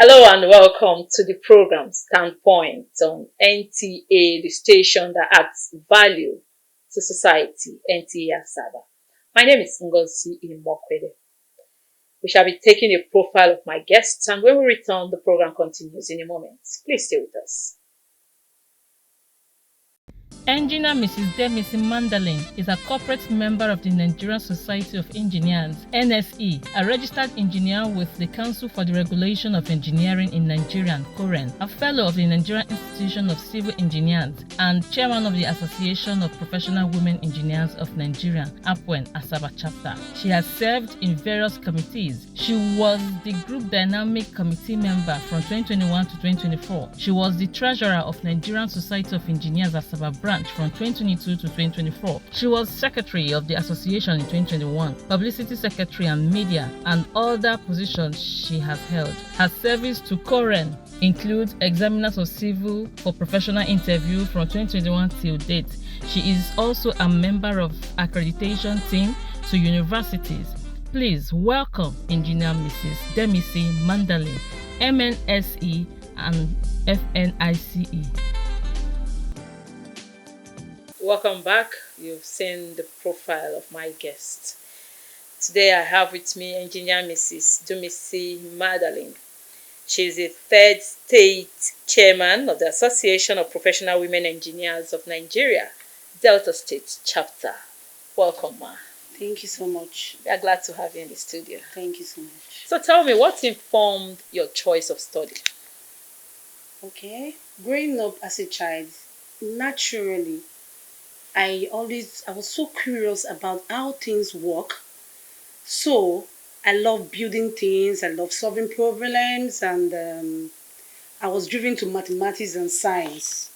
Hello and welcome to the program Standpoint on NTA, the station that adds value to society, NTA Asaba. My name is Ngozi Imokwede. We shall be taking a profile of my guests, and when we return, the program continues in a moment. Please stay with us. Engineer Mrs. Demisi Mandalin is a corporate member of the Nigerian Society of Engineers (NSE), a registered engineer with the Council for the Regulation of Engineering in Nigeria (COREN), a fellow of the Nigerian Institution of Civil Engineers, and chairman of the Association of Professional Women Engineers of Nigeria (APWEN) Asaba chapter. She has served in various committees. She was the Group Dynamic Committee member from 2021 to 2024. She was the treasurer of Nigerian Society of Engineers Asaba branch from 2022 to 2024. She was secretary of the association in 2021, publicity secretary and media, and other positions she has held. Her service to COREN includes examiners of civil for professional interview from 2021 till date. She is also a member of accreditation team to universities. Please welcome Engineer Mrs. Demisi Mandalin, MNSE and FNICE. Welcome back. You've seen the profile of my guest. Today I have with me Engineer Mrs. Dumisi Madalin. She is the third state chairman of the Association of Professional Women Engineers of Nigeria, Delta State chapter. Welcome, ma. Thank you so much. We are glad to have you in the studio. Thank you so much. So tell me, what informed your choice of study? Okay. Growing up as a child, naturally, I was so curious about how things work. So I love building things, I love solving problems, and I was driven to mathematics and science.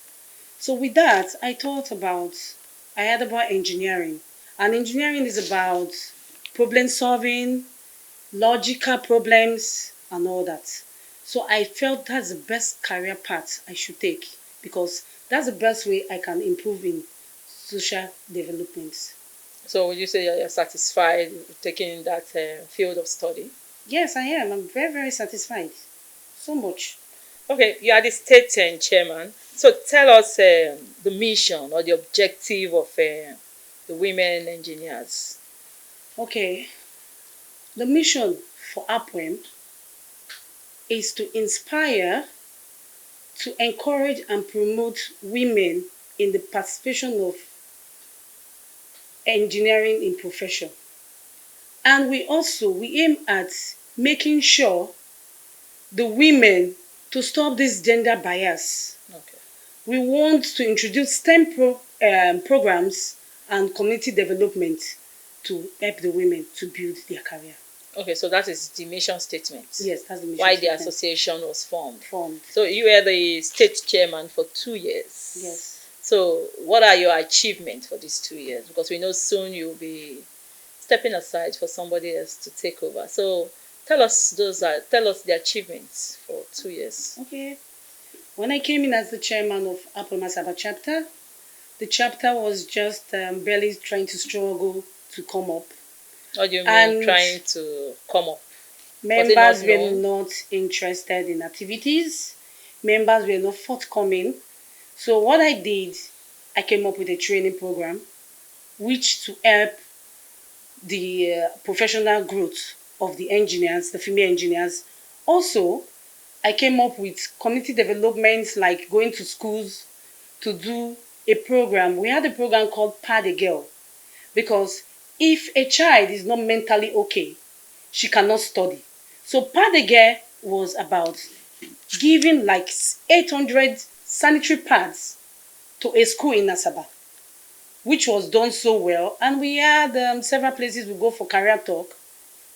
So with that, I heard about engineering. And engineering is about problem solving, logical problems, and all that. So I felt that's the best career path I should take because that's the best way I can improve in social development. So would you say you're satisfied with taking that field of study? Yes, I am. I'm very, very satisfied. So much. Okay, you are the state chairman. So tell us the mission or the objective of the women engineers. Okay. The mission for APWEM is to inspire, to encourage and promote women in the participation of engineering in profession. And we aim at making sure the women to stop this gender bias. Okay. We want to introduce programs and community development to help the women to build their career. Okay, so that is the mission statement. Yes, that's the mission why statement. the association was formed. Formed. So you were the state chairman for 2 years. Yes. So what are your achievements for these 2 years? Because we know soon you'll be stepping aside for somebody else to take over. So tell us the achievements for 2 years. Okay. When I came in as the chairman of APWEM Asaba chapter, the chapter was just barely trying to struggle to come up. What do you mean trying to come up? Members were not interested in activities. Members were not forthcoming. So what I did, I came up with a training program which to help the professional growth of the engineers, the female engineers. Also, I came up with community developments like going to schools to do a program. We had a program called Pad a Girl because if a child is not mentally okay, she cannot study. So Pad a Girl was about giving like 800 sanitary pads to a school in Asaba, which was done so well. And we had several places we go for career talk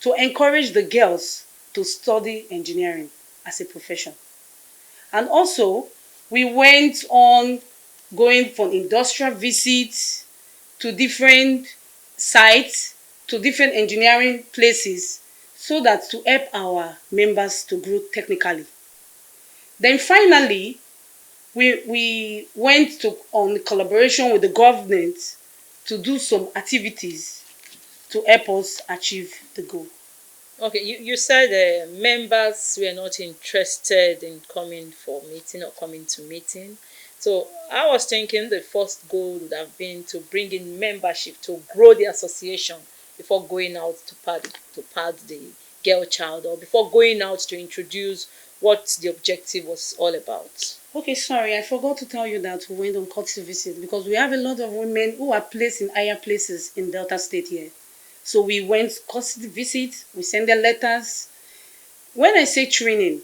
to encourage the girls to study engineering as a profession. And also, we went on going for industrial visits to different sites, to different engineering places, so that to help our members to grow technically. Then finally, we went on collaboration with the government to do some activities to help us achieve the goal. Okay, you said members were not interested in coming for meeting or coming to meeting. So I was thinking the first goal would have been to bring in membership to grow the association before going out to pad the girl child, or before going out to introduce what the objective was all about. Okay, sorry, I forgot to tell you that we went on courtesy visit because we have a lot of women who are placed in higher places in Delta State here. So we went courtesy visit, we sent their letters. When I say training,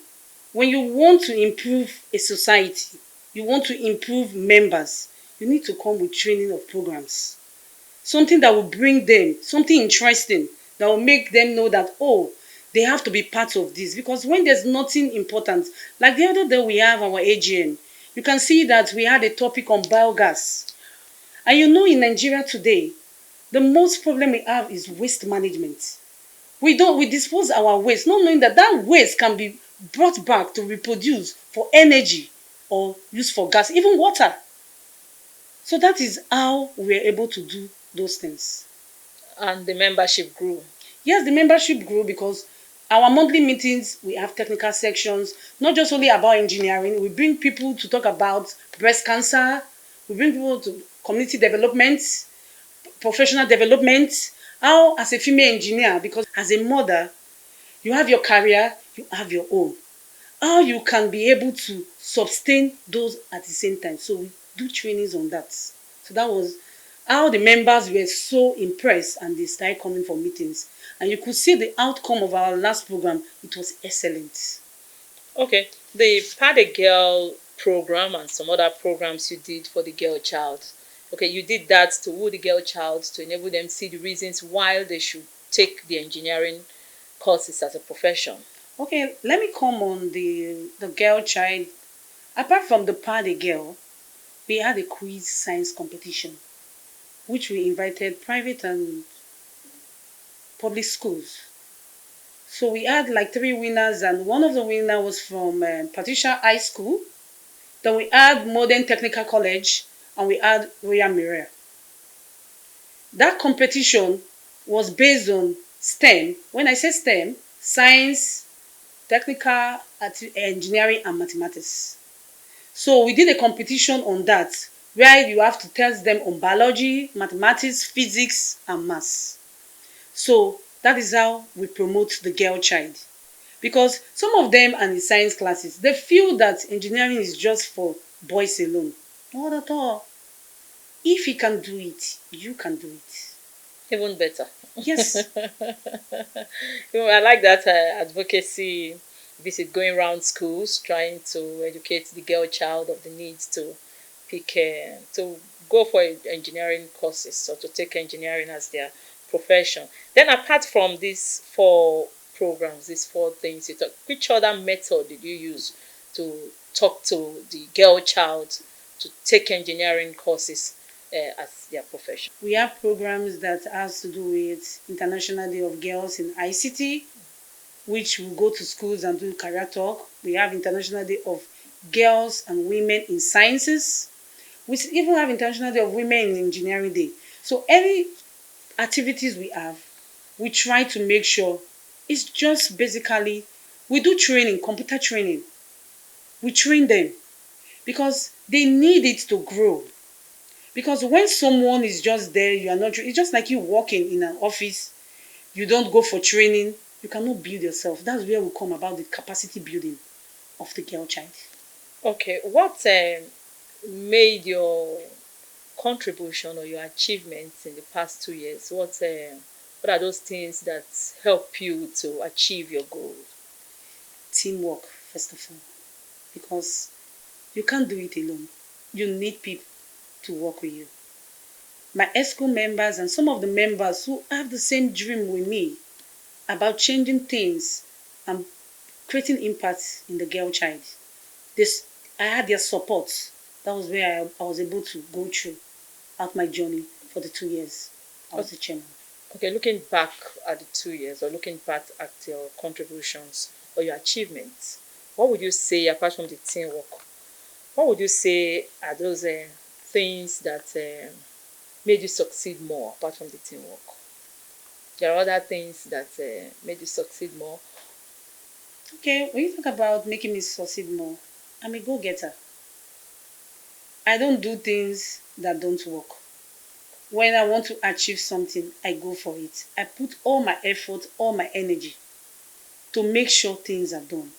when you want to improve a society, you want to improve members, you need to come with training of programs. Something that will bring them, something interesting, that will make them know that, oh, they have to be part of this. Because when there's nothing important, like the other day we have our AGM, you can see that we had a topic on biogas. And you know, in Nigeria today, the most problem we have is waste management. We dispose our waste, not knowing that that waste can be brought back to reproduce for energy or use for gas, even water. So that is how we are able to do those things. And the membership grew. Yes, the membership grew because our monthly meetings, we have technical sections, not just only about engineering. We bring people to talk about breast cancer. We bring people to community development, professional development. How, as a female engineer, because as a mother, you have your career, you have your own. How you can be able to sustain those at the same time. So we do trainings on that. So that was how the members were so impressed and they started coming for meetings. And you could see the outcome of our last program. It was excellent. Okay, the Pad a Girl program and some other programs you did for the girl child. Okay, you did that to woo the girl child, to enable them see the reasons why they should take the engineering courses as a profession. Okay, let me come on the girl child. Apart from the Pad a Girl, we had a quiz science competition, which we invited private and public schools. So we had like 3 winners, and one of the winners was from Patricia High School. Then we had Modern Technical College, and we had Royal Maria. That competition was based on STEM. When I say STEM, science, technical, engineering, and mathematics. So we did a competition on that, where you have to test them on biology, mathematics, physics, and maths. So that is how we promote the girl child. Because some of them are in science classes, they feel that engineering is just for boys alone. Not at all. If he can do it, you can do it. Even better. Yes. I like that advocacy visit, going around schools, trying to educate the girl child of the needs to pick, to go for engineering courses or to take engineering as their profession. Then apart from these 4 programs, these 4 things you talk, which other method did you use to talk to the girl child to take engineering courses as their profession? We have programs that has to do with International Day of Girls in ICT, which will go to schools and do career talk. We have International Day of Girls and Women in Sciences. We even have International Day of Women in Engineering Day. So any activities we have, we try to make sure it's just basically, we do training, computer training. We train them because they need it to grow. Because when someone is just there, you are not, it's just like you working in an office, you don't go for training, you cannot build yourself. That's where we come about the capacity building of the girl child. Okay, what made your contribution or your achievements in the past 2 years? What are those things that help you to achieve your goal? Teamwork, first of all, because you can't do it alone. You need people to work with you. My ESCO members and some of the members who have the same dream with me about changing things and creating impact in the girl child. I had their support. That was where I was able to go through out my journey for the 2 years I was the chairman. Okay, looking back at the 2 years, or looking back at your contributions or your achievements, what would you say, apart from the teamwork, what would you say are those things that made you succeed more apart from the teamwork? There are other things that made you succeed more. Okay, when you talk about making me succeed more, I'm a go-getter. I don't do things that don't work. When I want to achieve something, I go for it. I put all my effort, all my energy to make sure things are done.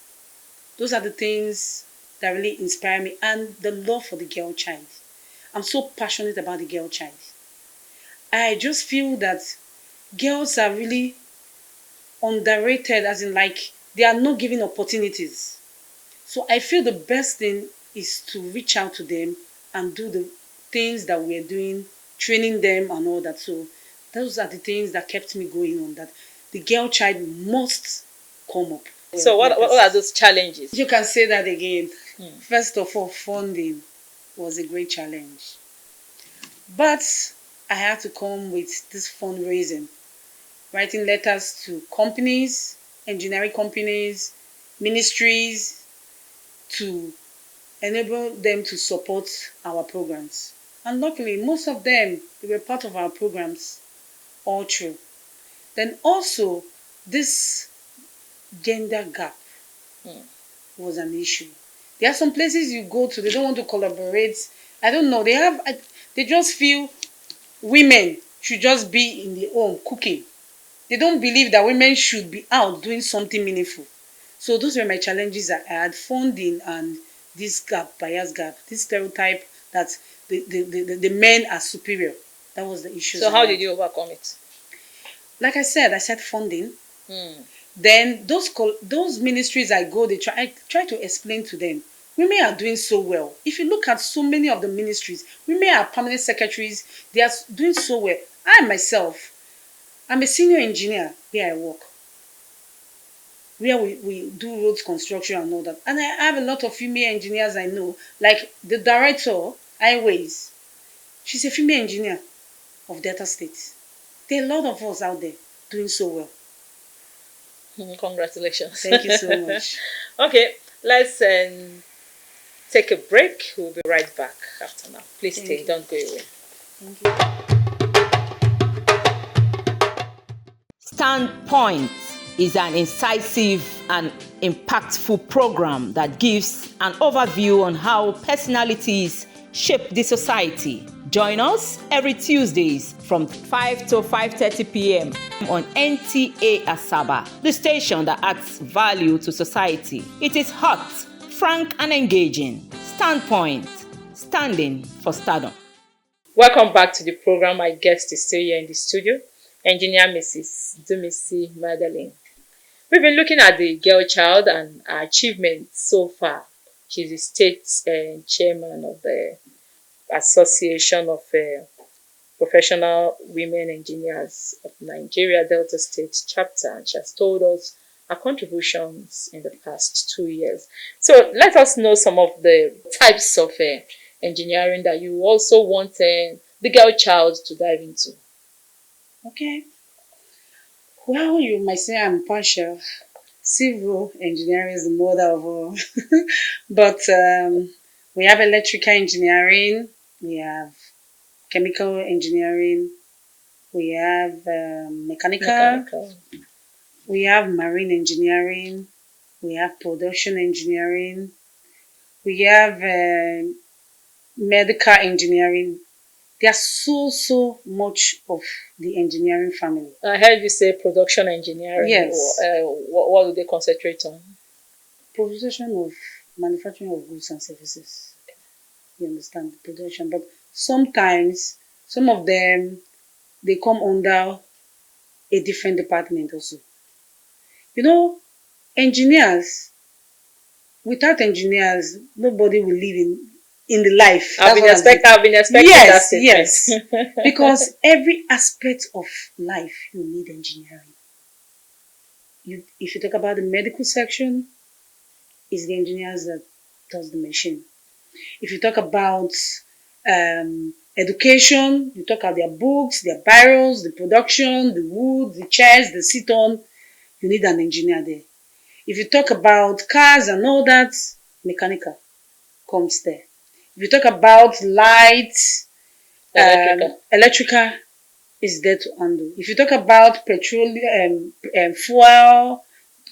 Those are the things that really inspire me, and the love for the girl child. I'm so passionate about the girl child. I just feel that girls are really underrated, as in, like, they are not given opportunities. So I feel the best thing is to reach out to them and do the things that we're doing, training them and all that. So those are the things that kept me going on, that the girl child must come up. So what are those challenges? You can say that again. First of all, funding was a great challenge. But I had to come with this fundraising, writing letters to companies, engineering companies, ministries, to enable them to support our programs. And luckily, most of them, they were part of our programs all through. Then also, this gender gap was an issue. There are some places you go to, they don't want to collaborate. I don't know, they just feel women should just be in the home cooking. They don't believe that women should be out doing something meaningful. So those were my challenges. I had funding and this gap, bias gap, this stereotype that the men are superior. That was the issue. So how did you overcome it? Like I said funding. Then those ministries I go, I try to explain to them, women are doing so well. If you look at so many of the ministries, women are permanent secretaries. They are doing so well. I myself, I'm a senior engineer where I work, where we do roads construction and all that. And I have a lot of female engineers I know, like the director, highways. She's a female engineer of Delta State. There are a lot of us out there doing so well. Congratulations. Thank you so much. Okay, let's take a break. We'll be right back after now. Please stay, don't go away. Thank you. Standpoint is an incisive and impactful program that gives an overview on how personalities shape the society. Join us every Tuesdays from 5 to 5:30 p.m. on NTA Asaba, the station that adds value to society. It is hot, frank and engaging. Standpoint, standing for stardom. Welcome back to the program. My guest is still here in the studio, Engineer Mrs. Dumisi Madeleine. We've been looking at the girl child and her achievements so far. She's the state chairman of the Association of Professional Women Engineers of Nigeria, Delta State chapter, and she has told us her contributions in the past 2 years. So let us know some of the types of engineering that you also want the girl child to dive into. Okay. Well, you might say I'm partial. Civil engineering is the mother of all. But we have electrical engineering, we have chemical engineering, we have mechanical, we have marine engineering, we have production engineering, we have medical engineering. There's so much of the engineering family. I heard you say production engineering. Yes. What do they concentrate on? Production of manufacturing of goods and services. You understand the production, but sometimes some of them, they come under a different department also. You know, engineers, without engineers, nobody will live in the life. I've been expecting that statement. Yes. Because every aspect of life, you need engineering. If you talk about the medical section, it's the engineers that does the machine. If you talk about education, you talk about their books, their barrels, the production, the wood, the chairs, the sit-on, you need an engineer there. If you talk about cars and all that, mechanical comes there. If you talk about lights, electrical is there to handle. If you talk about petroleum, fuel,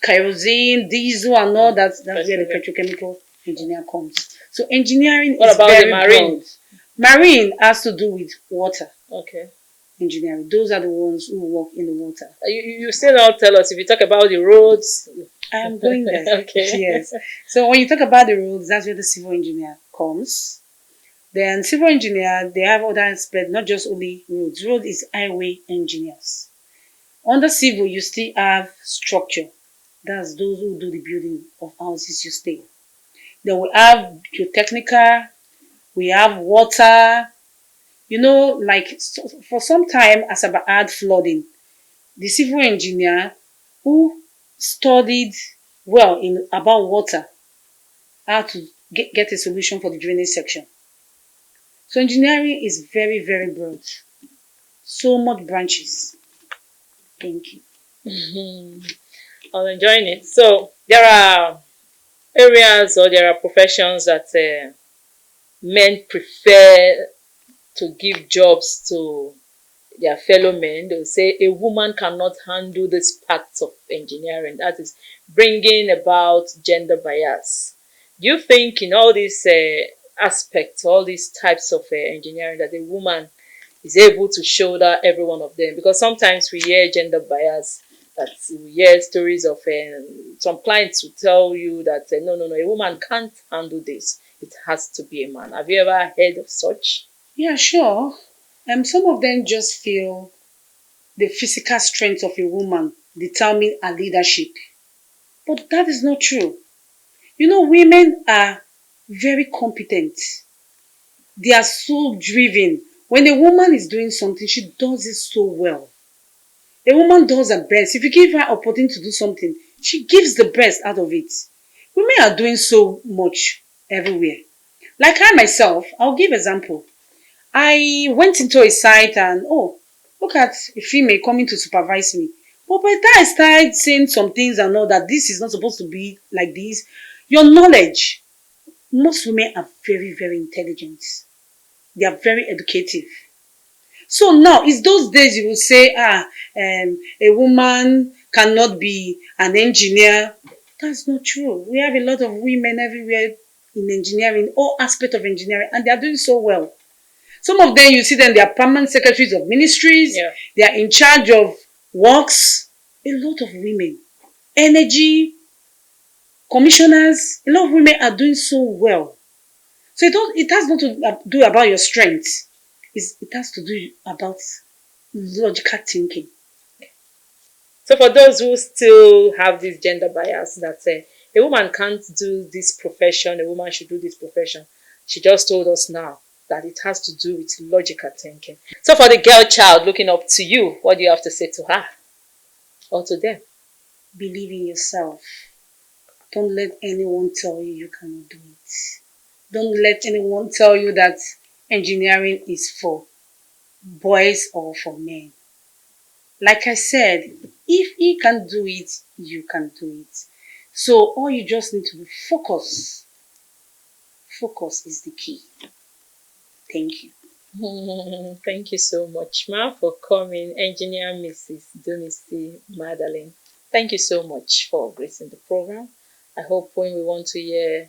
kerosene, diesel, and all that, that's where the petrochemical engineer comes. So engineering What is about very the marine? broad. Marine has to do with water. Okay. Engineering. Those are the ones who work in the water. You still not tell us if you talk about the roads. I am going there. Okay. Yes. So when you talk about the roads, that's where the civil engineer comes. Then civil engineer, they have other aspects, not just only roads. Road is highway engineers. Under civil, you still have structure. That's those who do the building of houses you stay. Then we have geotechnical, we have water. You know, like for some time, as about had flooding, the civil engineer who studied well in about water, how to get a solution for the drainage section. So engineering is very, very broad. So much branches. Thank you. I'm enjoying it. So there are areas or there are professions that men prefer to give jobs to their fellow men. They'll say a woman cannot handle this part of engineering. That is bringing about gender bias. Do you think in all these aspects, all these types of engineering, that a woman is able to shoulder every one of them? Because sometimes we hear gender bias, that we hear stories of some clients will tell you that no, a woman can't handle this. It has to be a man. Have you ever heard of such? Yeah, sure. Some of them just feel the physical strength of a woman determine her leadership. But that is not true. You know, women are very competent. They are so driven. When a woman is doing something, she does it so well. A woman does her best. If you give her opportunity to do something, she gives the best out of it. Women are doing so much everywhere. Like I myself, I'll give example. I went into a site and look at a female coming to supervise me. But by the time I started saying some things and all that, this is not supposed to be like this, your knowledge, most women are very, very intelligent. They are very educative. So now, it's those days you will say, a woman cannot be an engineer. That's not true. We have a lot of women everywhere in engineering, all aspects of engineering, and they are doing so well. Some of them, you see them, they are permanent secretaries of ministries. Yeah. They are in charge of works. A lot of women. Energy, commissioners, a lot of women are doing so well. So it has not to do about your strength. It has to do about logical thinking. So for those who still have this gender bias that a woman can't do this profession, a woman should do this profession, she just told us now that it has to do with logical thinking. So for the girl child looking up to you, what do you have to say to her or to them? Believe in yourself. Don't let anyone tell you cannot do it. Don't let anyone tell you that engineering is for boys or for men. Like I said, if he can do it, you can do it. So all you just need to be focus. Focus is the key. Thank you. Thank you so much, Ma, for coming, Engineer Mrs. Dumisi Madeleine. Thank you so much for gracing the program. I hope when we want to hear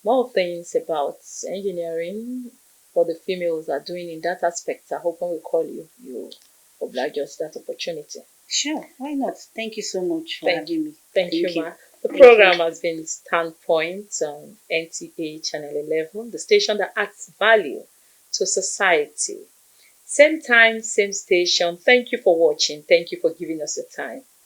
more things about engineering, what the females are doing in that aspect, I hope when we call you, you oblige us that opportunity. Sure, why not? Thank you so much for having me. Thank you, Ma. The program has been Standpoint on NTA Channel 11, the station that adds value to society. Same time, same station. Thank you for watching. Thank you for giving us your time.